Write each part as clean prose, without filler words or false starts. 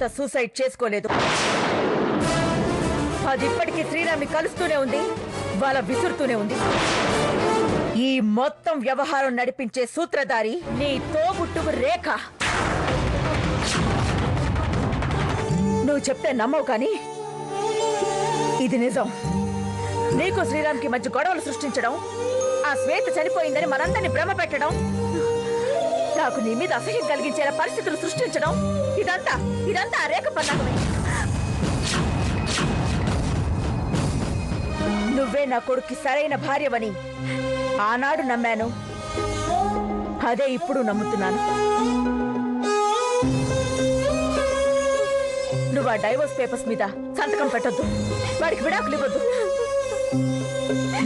శ్వేత suicide చేసుకోలేదు. అది ఇప్పటికీ శ్రీరామ్ని కలుస్తూనే ఉంది, వాళ్ళ విసురుతూనే ఉంది. ఈ మొత్తం వ్యవహారం నడిపించే సూత్రధారి నీ తోబుట్టుకు రేఖ. నువ్వు చెప్తే నమ్మవు, కానీ ఇది నిజం. నీకు శ్రీరామ్కి మధ్య గొడవలు సృష్టించడం, ఆ శ్వేత చనిపోయిందని మనందరినీ భ్రమ పెట్టడం, నాకు నీ మీద అసహ్యం కలిగించేలా పరిస్థితులు సృష్టించడం, ఇదంతా ఆ రేఖ పన్నాగమే. నువ్వే నా కొడుక్కి సరైన భార్యవని ఆనాడు నమ్మాను, అదే ఇప్పుడు నమ్ముతున్నాను. నువ్వు ఆ డైవోర్స్ పేపర్స్ మీద సంతకం పెట్టొద్దు, వాడికి విడాకులు ఇవ్వద్దు.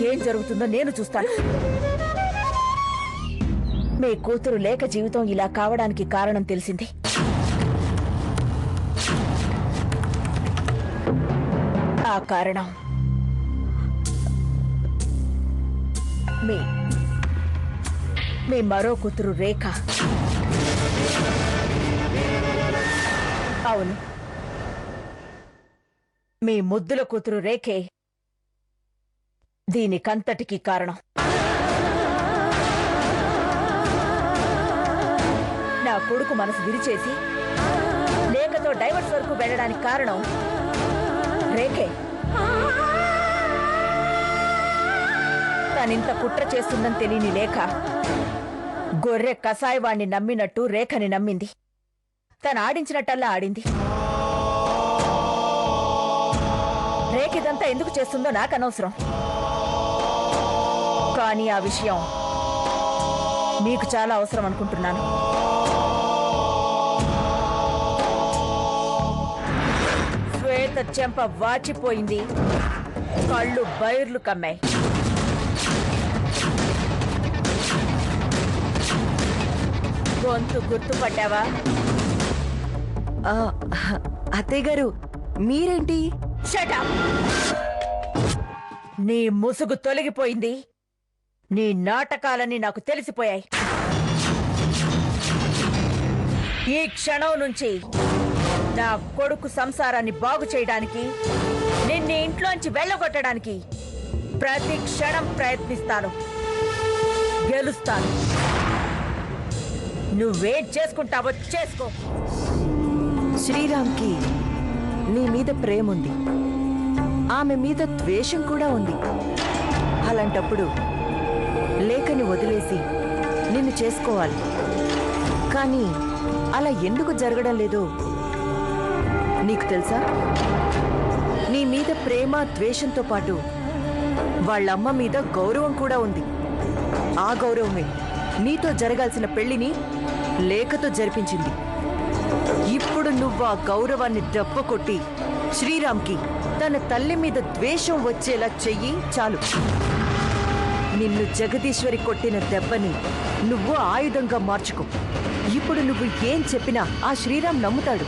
ఏం జరుగుతుందో నేను చూస్తాను. మీ కూతురు లేక జీవితం ఇలా కావడానికి కారణం తెలిసింది. ఆ కారణం మీ మరో కూతురు రేఖ. అవును, మీ ముద్దుల కూతురు రేఖే దీనికంతటికీ కారణం. నా కొడుకు మనసు విరిచేసి లేఖతో డైవర్స్ వరకు వెళ్ళడానికి కారణం రేఖే. తనింత కుట్ర చేస్తుందని తెలియని లేఖ గొర్రె కసాయవాణ్ణి నమ్మినట్టు రేఖని నమ్మింది. తను ఆడించినట్టల్లా ఆడింది. రేఖ ఇదంతా ఎందుకు చేస్తుందో నాకు అనవసరం, కానీ ఆ విషయం మీకు చాలా అవసరం అనుకుంటున్నాను. శ్వేత చెంప వాచిపోయింది, కళ్ళు బైర్లు కమ్మాయి. గొంతు గుర్తుపట్టావా? అత్తయ్య గారు, మీరేంటి? Shut up! నీ ముసుగు తొలగిపోయింది, నీ నాటకాలన్నీ నాకు తెలిసిపోయాయి. ఈ క్షణం నుంచి నా కొడుకు సంసారాన్ని బాగు చేయడానికి, నిన్ను ఇంట్లోంచి వెళ్ళగొట్టడానికి ప్రతి క్షణం ప్రయత్నిస్తాను, గెలుస్తాను. నువ్వేం చేసుకుంటావో చేసుకో. శ్రీరామ్కి నీ మీద ప్రేమ ఉంది, ఆమె మీద ద్వేషం కూడా ఉంది. అలాంటప్పుడు లేఖని వదిలేసి నిన్ను చేసుకోవాలి. కానీ అలా ఎందుకు జరగడం లేదో నీకు తెలుసా? నీ మీద ప్రేమ ద్వేషంతో పాటు వాళ్ళమ్మ మీద గౌరవం కూడా ఉంది. ఆ గౌరవమే నీతో జరగాల్సిన పెళ్లిని లేఖతో జరిపించింది. ఇప్పుడు నువ్వు ఆ గౌరవాన్ని దెబ్బ కొట్టి శ్రీరామ్కి తన తల్లి మీద ద్వేషం వచ్చేలా చెయ్యి చాలు. నిన్ను జగదీశ్వరి కొట్టిన దెబ్బని నువ్వు ఆయుధంగా మార్చుకో. ఇప్పుడు నువ్వు ఏం చెప్పినా ఆ శ్రీరామ్ నమ్ముతాడు.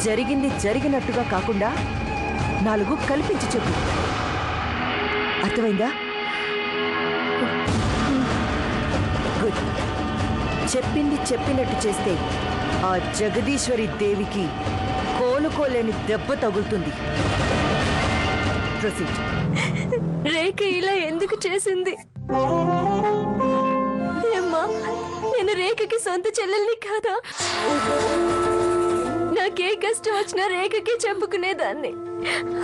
జరిగింది జరిగినట్టుగా కాకుండా 4 కల్పించి చెప్పు. అర్థమైందా? గుడ్. చెప్పింది చెప్పినట్టు చేస్తే ఆ జగదీశ్వరి దేవికి కోలుకోలేని దెబ్బ తగులుతుంది. ప్రొసీడ్. రేఖ ఇలా ఎందుకు చేసింది? అమ్మా, నేను రేఖకి సొంత చెల్లెల్ని కాదా? నాకే కష్టం వచ్చినా రేఖకి చెప్పుకునేదాన్ని.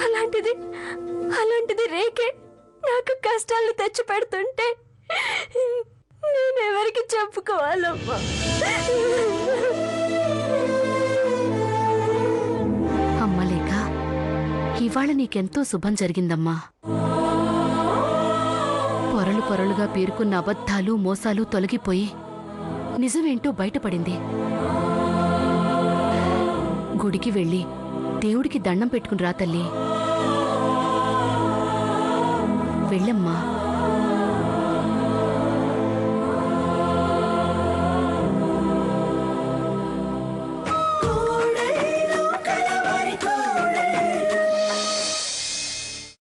అలాంటిది రేఖే నాకు కష్టాలు తెచ్చి పెడుతుంటే నేనెవరికి చెప్పుకోవాలమ్మా? అమ్మ లేఖ, ఇవాళ నీకెంతో శుభం జరిగిందమ్మా. పొరలు పొరలుగా పేరుకున్న అబద్ధాలు మోసాలు తొలగిపోయి నిజమేంటో బయటపడింది. గుడికి వెళ్ళి దేవుడికి దండం పెట్టుకుని రా తల్లి. వెళ్ళమ్మా.